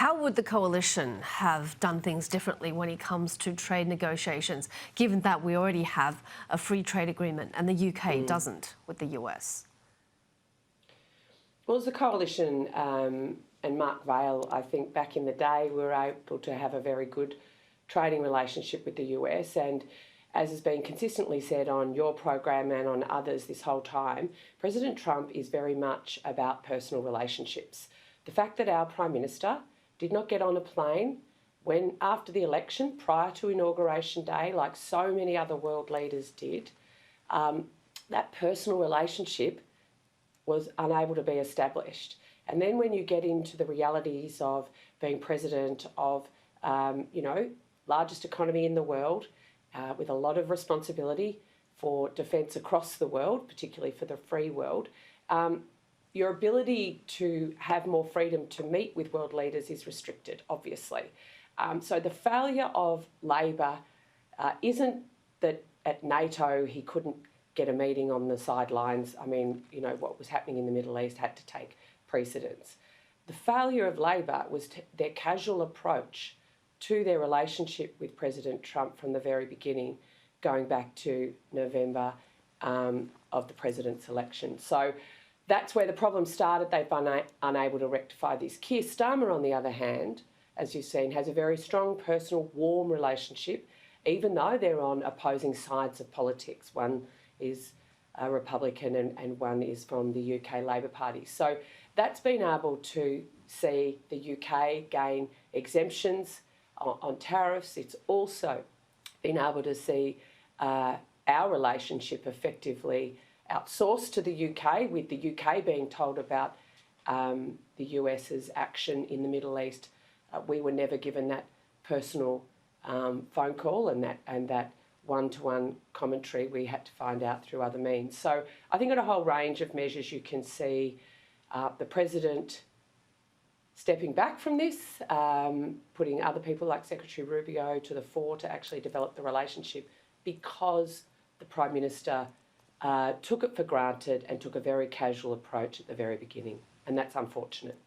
How would the coalition have done things differently when it comes to trade negotiations, given that we already have a free trade agreement and the UK doesn't with the US? Well, as a coalition and Mark Vaile, I think back in the day we were able to have a very good trading relationship with the US, and as has been consistently said on your program and on others this whole time, President Trump is very much about personal relationships. The fact that our Prime Minister did not get on a plane when after the election, prior to Inauguration Day, like so many other world leaders did, that personal relationship was unable to be established. And then when you get into the realities of being president of, largest economy in the world, with a lot of responsibility for defence across the world, particularly for the free world, your ability to have more freedom to meet with world leaders is restricted, obviously. So the failure of Labor isn't that at NATO he couldn't get a meeting on the sidelines. I mean, what was happening in the Middle East had to take precedence. The failure of Labor was their casual approach to their relationship with President Trump from the very beginning, going back to November of the president's election. So that's where the problem started. They've been unable to rectify this. Keir Starmer, on the other hand, as you've seen, has a very strong, personal, warm relationship, even though they're on opposing sides of politics. One is a Republican and one is from the UK Labor Party. So that's been able to see the UK gain exemptions on tariffs. It's also been able to see our relationship effectively outsourced to the UK, with the UK being told about the US's action in the Middle East. We were never given that personal phone call and that one-to-one commentary. We had to find out through other means. So I think on a whole range of measures you can see the President stepping back from this, putting other people like Secretary Rubio to the fore to actually develop the relationship, because the Prime Minister took it for granted and took a very casual approach at the very beginning, and that's unfortunate.